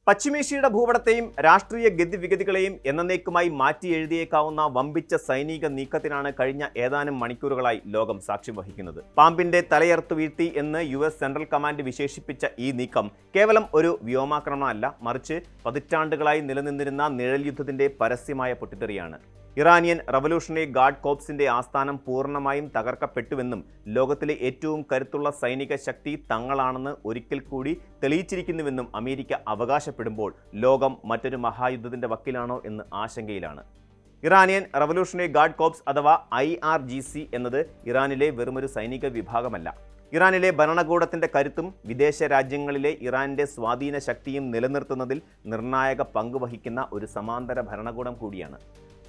പശ്ചിമേഷ്യയുടെ ഭൂപടത്തെയും രാഷ്ട്രീയ ഗതിവിഗതികളെയും എന്നേക്കുമായി മാറ്റി എഴുതിയേക്കാവുന്ന വമ്പിച്ച സൈനിക നീക്കത്തിനാണ് കഴിഞ്ഞ ഏതാനും മണിക്കൂറുകളായി ലോകം സാക്ഷ്യം വഹിക്കുന്നത്. പാമ്പിന്റെ തലയറുത്തു വീഴ്ത്തി എന്ന് US സെൻട്രൽ കമാൻഡ് വിശേഷിപ്പിച്ച ഈ നീക്കം കേവലം ഒരു വ്യോമാക്രമണമല്ല, മറിച്ച് പതിറ്റാണ്ടുകളായി നിലനിന്നിരുന്ന നിഴൽ യുദ്ധത്തിന്റെ പരസ്യമായ പൊട്ടിത്തെറിയാണ്. ഇറാനിയൻ റവല്യൂഷണറി ഗാർഡ് കോർപ്സിന്റെ ആസ്ഥാനം പൂർണ്ണമായും തകർക്കപ്പെട്ടുവെന്നും ലോകത്തിലെ ഏറ്റവും കരുത്തുള്ള സൈനിക ശക്തി തങ്ങളാണെന്ന് ഒരിക്കൽ കൂടി തെളിയിച്ചിരിക്കുന്നുവെന്നും അമേരിക്ക അവകാശപ്പെടുമ്പോൾ ലോകം മറ്റൊരു മഹായുദ്ധത്തിന്റെ വക്കിലാണോ എന്ന് ആശങ്കയിലാണ്. ഇറാനിയൻ റവല്യൂഷണറി ഗാർഡ് കോർപ്സ് അഥവാ IRGC എന്നത് ഇറാനിലെ വെറുമൊരു സൈനിക വിഭാഗമല്ല. ഇറാനിലെ ഭരണകൂടത്തിന്റെ കരുത്തും വിദേശ രാജ്യങ്ങളിലെ ഇറാന്റെ സ്വാധീന ശക്തിയും നിലനിർത്തുന്നതിൽ നിർണായക പങ്കുവഹിക്കുന്ന ഒരു സമാന്തര ഭരണകൂടം കൂടിയാണ്.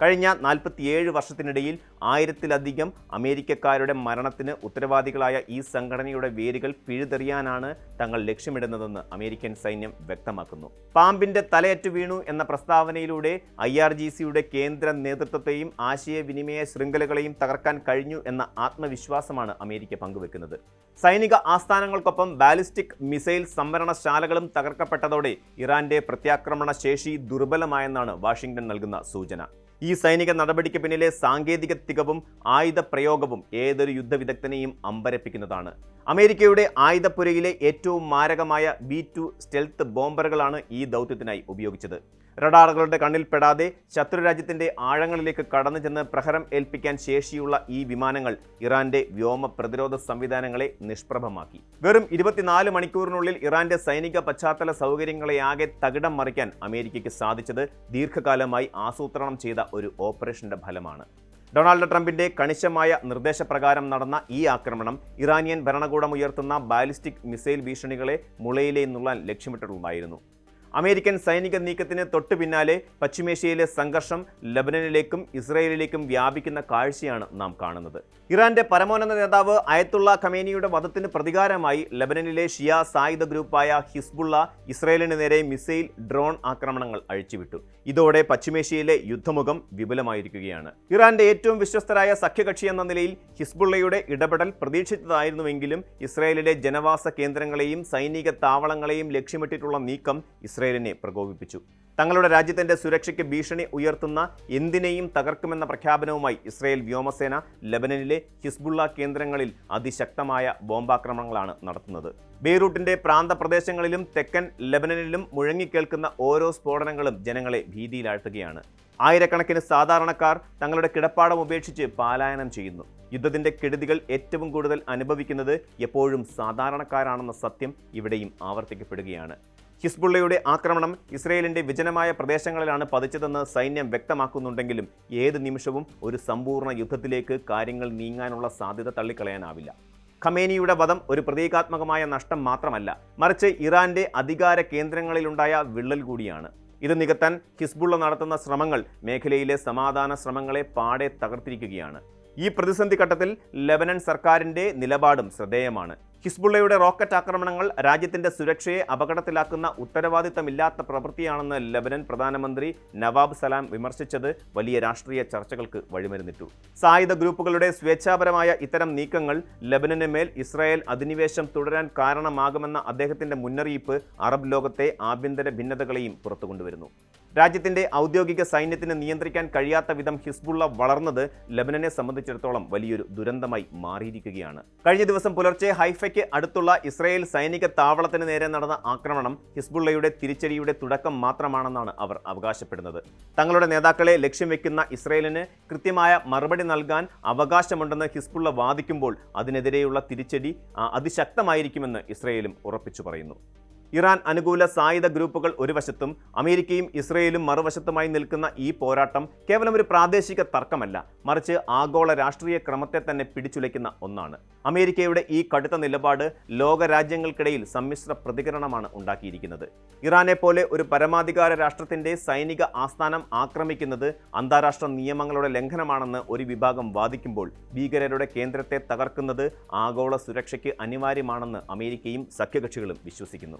കഴിഞ്ഞ 47 വർഷത്തിനിടയിൽ 1000-ലധികം അമേരിക്കക്കാരുടെ മരണത്തിന് ഉത്തരവാദികളായ ഈ സംഘടനയുടെ വേരുകൾ പിഴുതെറിയാനാണ് തങ്ങൾ ലക്ഷ്യമിടുന്നതെന്ന് അമേരിക്കൻ സൈന്യം വ്യക്തമാക്കുന്നു. പാമ്പിന്റെ തലയറ്റു വീണു എന്ന പ്രസ്താവനയിലൂടെ IRGCയുടെ കേന്ദ്ര നേതൃത്വത്തെയും ആശയവിനിമയ ശൃംഖലകളെയും തകർക്കാൻ കഴിഞ്ഞു എന്ന ആത്മവിശ്വാസമാണ് അമേരിക്ക പങ്കുവെക്കുന്നത്. സൈനിക ആസ്ഥാനങ്ങൾക്കൊപ്പം ബാലിസ്റ്റിക് മിസൈൽ സംഭരണശാലകളും തകർക്കപ്പെട്ടതോടെ ഇറാന്റെ പ്രത്യാക്രമണ ശേഷി ദുർബലമായെന്നാണ് വാഷിംഗ്ടൺ നൽകുന്ന സൂചന. ഈ സൈനിക നടപടിക്ക് പിന്നിലെ സാങ്കേതിക തികവും ആയുധ പ്രയോഗവും ഏതൊരു യുദ്ധവിദഗ്ധനെയും അമ്പരപ്പിക്കുന്നതാണ്. അമേരിക്കയുടെ ആയുധപ്പുരയിലെ ഏറ്റവും മാരകമായ B-2 സ്റ്റെൽത്ത് ബോംബറുകളാണ് ഈ ദൗത്യത്തിനായി ഉപയോഗിച്ചത്. റഡാറുകളുടെ കണ്ണിൽപ്പെടാതെ ശത്രുരാജ്യത്തിന്റെ ആഴങ്ങളിലേക്ക് കടന്നു ചെന്ന് പ്രഹരം ഏൽപ്പിക്കാൻ ശേഷിയുള്ള ഈ വിമാനങ്ങൾ ഇറാന്റെ വ്യോമ പ്രതിരോധ സംവിധാനങ്ങളെ നിഷ്പ്രഭമാക്കി. വെറും 24 മണിക്കൂറിനുള്ളിൽ ഇറാന്റെ സൈനിക പശ്ചാത്തല സൗകര്യങ്ങളെയാകെ തകിടം മറിക്കാൻ അമേരിക്കയ്ക്ക് സാധിച്ചത് ദീർഘകാലമായി ആസൂത്രണം ചെയ്ത ഒരു ഓപ്പറേഷന്റെ ഫലമാണ്. ഡൊണാൾഡ് ട്രംപിന്റെ കണിശമായ നിർദ്ദേശപ്രകാരം നടന്ന ഈ ആക്രമണം ഇറാനിയൻ ഭരണകൂടം ഉയർത്തുന്ന ബാലിസ്റ്റിക് മിസൈൽ ഭീഷണികളെ മുളയിലെ നുള്ളാൻ ലക്ഷ്യമിട്ടിട്ടുണ്ടായിരുന്നു. അമേരിക്കൻ സൈനിക നീക്കത്തിന് തൊട്ടു പിന്നാലെ പശ്ചിമേഷ്യയിലെ സംഘർഷം ലബനനിലേക്കും ഇസ്രായേലിലേക്കും വ്യാപിക്കുന്ന കാഴ്ചയാണ് നാം കാണുന്നത്. ഇറാന്റെ പരമോന്നത നേതാവ് അയത്തുള്ള ഖമേനിയുടെ വധത്തിന് പ്രതികാരമായി ലബനനിലെ ഷിയ സായുധ ഗ്രൂപ്പായ ഹിസ്ബുള്ള ഇസ്രായേലിന് നേരെ മിസൈൽ, ഡ്രോൺ ആക്രമണങ്ങൾ അഴിച്ചുവിട്ടു. ഇതോടെ പശ്ചിമേഷ്യയിലെ യുദ്ധമുഖം വിപുലമായിരിക്കുകയാണ്. ഇറാന്റെ ഏറ്റവും വിശ്വസ്തരായ സഖ്യകക്ഷി എന്ന നിലയിൽ ഹിസ്ബുള്ളയുടെ ഇടപെടൽ പ്രതീക്ഷിച്ചതായിരുന്നുവെങ്കിലും ഇസ്രായേലിലെ ജനവാസ കേന്ദ്രങ്ങളെയും സൈനിക താവളങ്ങളെയും ലക്ഷ്യമിട്ടിട്ടുള്ള നീക്കം ഇസ്രായേലിനെ പ്രകോപിപ്പിച്ചു. തങ്ങളുടെ രാജ്യത്തിന്റെ സുരക്ഷയ്ക്ക് ഭീഷണി ഉയർത്തുന്ന എന്തിനേയും തകർക്കുമെന്ന പ്രഖ്യാപനവുമായി ഇസ്രായേൽ വ്യോമസേന ലബനനിലെ ഹിസ്ബുള്ള കേന്ദ്രങ്ങളിൽ അതിശക്തമായ ബോംബാക്രമണങ്ങളാണ് നടത്തുന്നത്. ബെയ്റൂട്ടിന്റെ പ്രാന്തപ്രദേശങ്ങളിലും തെക്കൻ ലബനനിലും മുഴങ്ങിക്കേൾക്കുന്ന ഓരോ സ്ഫോടനങ്ങളും ജനങ്ങളെ ഭീതിയിലാഴ്ത്തുകയാണ്. ആയിരക്കണക്കിന് സാധാരണക്കാർ തങ്ങളുടെ കിടപ്പാടം ഉപേക്ഷിച്ച് പലായനം ചെയ്യുന്നു. യുദ്ധത്തിന്റെ കെടുതികൾ ഏറ്റവും കൂടുതൽ അനുഭവിക്കുന്നത് എപ്പോഴും സാധാരണക്കാരാണെന്ന സത്യം ഇവിടെയും ആവർത്തിക്കപ്പെടുകയാണ്. ഹിസ്ബുള്ളയുടെ ആക്രമണം ഇസ്രായേലിന്റെ വിജനമായ പ്രദേശങ്ങളിലാണ് പതിച്ചതെന്ന് സൈന്യം വ്യക്തമാക്കുന്നുണ്ടെങ്കിലും ഏത് നിമിഷവും ഒരു സമ്പൂർണ്ണ യുദ്ധത്തിലേക്ക് കാര്യങ്ങൾ നീങ്ങാനുള്ള സാധ്യത തള്ളിക്കളയാനാവില്ല. ഖമേനിയുടെ വധം ഒരു പ്രതീകാത്മകമായ നഷ്ടം മാത്രമല്ല, മറിച്ച് ഇറാന്റെ അധികാര കേന്ദ്രങ്ങളിലുണ്ടായ വിള്ളൽ കൂടിയാണ്. ഇത് നികത്താൻ ഹിസ്ബുള്ള നടത്തുന്ന ശ്രമങ്ങൾ മേഖലയിലെ സമാധാന ശ്രമങ്ങളെ പാടെ തകർത്തിരിക്കുകയാണ്. ഈ പ്രതിസന്ധി ഘട്ടത്തിൽ ലബനൻ സർക്കാരിന്റെ നിലപാടും ശ്രദ്ധേയമാണ്. ഹിസ്ബുള്ളയുടെ റോക്കറ്റ് ആക്രമണങ്ങൾ രാജ്യത്തിന്റെ സുരക്ഷയെ അപകടത്തിലാക്കുന്ന ഉത്തരവാദിത്തമില്ലാത്ത പ്രവൃത്തിയാണെന്ന് ലബനൻ പ്രധാനമന്ത്രി നവാബ് സലാം വിമർശിച്ചത് വലിയ രാഷ്ട്രീയ ചർച്ചകൾക്ക് വഴിമരുന്നിട്ടു. സായുധ ഗ്രൂപ്പുകളുടെ സ്വേച്ഛാപരമായ ഇത്തരം നീക്കങ്ങൾ ലബനന് മേൽ ഇസ്രായേൽ അധിനിവേശം തുടരാൻ കാരണമാകുമെന്ന അദ്ദേഹത്തിന്റെ മുന്നറിയിപ്പ് അറബ് ലോകത്തെ ആഭ്യന്തര ഭിന്നതകളെയും പുറത്തുകൊണ്ടുവരുന്നു. രാജ്യത്തിന്റെ ഔദ്യോഗിക സൈന്യത്തിന് നിയന്ത്രിക്കാൻ കഴിയാത്ത വിധം ഹിസ്ബുള്ള വളർന്നത് ലബനനെ സംബന്ധിച്ചിടത്തോളം വലിയൊരു ദുരന്തമായി മാറിയിരിക്കുകയാണ്. കഴിഞ്ഞ ദിവസം പുലർച്ചെ ഹൈഫയ്ക്ക് അടുത്തുള്ള ഇസ്രായേൽ സൈനിക താവളത്തിന് നേരെ നടന്ന ആക്രമണം ഹിസ്ബുള്ളയുടെ തിരിച്ചടിയുടെ തുടക്കം മാത്രമാണെന്നാണ് അവർ അവകാശപ്പെടുന്നത്. തങ്ങളുടെ നേതാക്കളെ ലക്ഷ്യം വെക്കുന്ന ഇസ്രായേലിന് കൃത്യമായ മറുപടി നൽകാൻ അവകാശമുണ്ടെന്ന് ഹിസ്ബുള്ള വാദിക്കുമ്പോൾ അതിനെതിരെയുള്ള തിരിച്ചടി അതിശക്തമായിരിക്കുമെന്ന് ഇസ്രായേലും ഉറപ്പിച്ചു പറയുന്നു. ഇറാൻ അനുകൂല സായുധ ഗ്രൂപ്പുകൾ ഒരു വശത്തും അമേരിക്കയും ഇസ്രയേലും മറുവശത്തുമായി നിൽക്കുന്ന ഈ പോരാട്ടം കേവലം ഒരു പ്രാദേശിക തർക്കമല്ല, മറിച്ച് ആഗോള രാഷ്ട്രീയ ക്രമത്തെ തന്നെ പിടിച്ചുലയ്ക്കുന്ന ഒന്നാണ്. അമേരിക്കയുടെ ഈ കടുത്ത നിലപാട് ലോകരാജ്യങ്ങൾക്കിടയിൽ സമ്മിശ്ര പ്രതികരണമാണ് ഉണ്ടാക്കിയിരിക്കുന്നത്. ഇറാനെ പോലെ ഒരു പരമാധികാര രാഷ്ട്രത്തിന്റെ സൈനിക ആസ്ഥാനം ആക്രമിക്കുന്നത് അന്താരാഷ്ട്ര നിയമങ്ങളുടെ ലംഘനമാണെന്ന് ഒരു വിഭാഗം വാദിക്കുമ്പോൾ ഭീകരരുടെ കേന്ദ്രത്തെ തകർക്കുന്നത് ആഗോള സുരക്ഷയ്ക്ക് അനിവാര്യമാണെന്ന് അമേരിക്കയും സഖ്യകക്ഷികളും വിശ്വസിക്കുന്നു.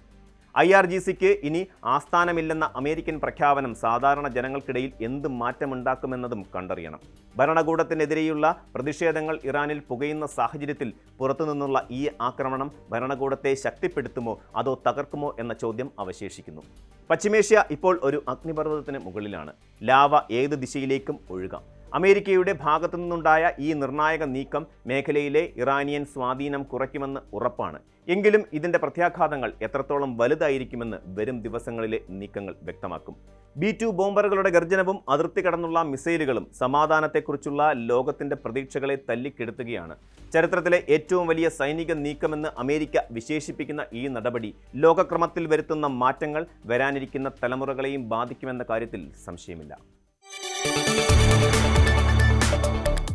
IRGCക്ക് ഇനി ആസ്ഥാനമില്ലെന്ന അമേരിക്കൻ പ്രഖ്യാപനം സാധാരണ ജനങ്ങൾക്കിടയിൽ എന്ത് മാറ്റമുണ്ടാക്കുമെന്നതും കണ്ടറിയണം. ഭരണകൂടത്തിനെതിരെയുള്ള പ്രതിഷേധങ്ങൾ ഇറാനിൽ പുകയുന്ന സാഹചര്യത്തിൽ പുറത്തുനിന്നുള്ള ഈ ആക്രമണം ഭരണകൂടത്തെ ശക്തിപ്പെടുത്തുമോ അതോ തകർക്കുമോ എന്ന ചോദ്യം അവശേഷിക്കുന്നു. പശ്ചിമേഷ്യ ഇപ്പോൾ ഒരു അഗ്നിപർവ്വതത്തിന് മുകളിലാണ്. ലാവ ഏത് ദിശയിലേക്കും ഒഴുകാം. അമേരിക്കയുടെ ഭാഗത്തു നിന്നുണ്ടായ ഈ നിർണായക നീക്കം മേഖലയിലെ ഇറാനിയൻ സ്വാധീനം കുറയ്ക്കുമെന്ന് ഉറപ്പാണ്. എങ്കിലും ഇതിൻ്റെ പ്രത്യാഘാതങ്ങൾ എത്രത്തോളം വലുതായിരിക്കുമെന്ന് വരും ദിവസങ്ങളിലെ നീക്കങ്ങൾ വ്യക്തമാക്കും. B-2 ബോംബറുകളുടെ ഗർജനവും അതിർത്തി കടന്നുള്ള മിസൈലുകളും സമാധാനത്തെക്കുറിച്ചുള്ള ലോകത്തിൻ്റെ പ്രതീക്ഷകളെ തല്ലിക്കെടുത്തുകയാണ്. ചരിത്രത്തിലെ ഏറ്റവും വലിയ സൈനിക നീക്കമെന്ന് അമേരിക്ക വിശേഷിപ്പിക്കുന്ന ഈ നടപടി ലോകക്രമത്തിൽ വരുത്തുന്ന മാറ്റങ്ങൾ വരാനിരിക്കുന്ന തലമുറകളെയും ബാധിക്കുമെന്ന കാര്യത്തിൽ സംശയമില്ല.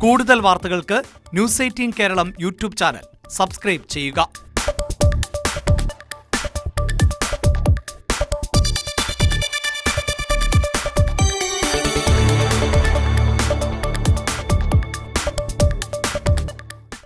കൂടുതൽ വാർത്തകൾക്ക് News 18 Keralam YouTube channel subscribe ചെയ്യുക.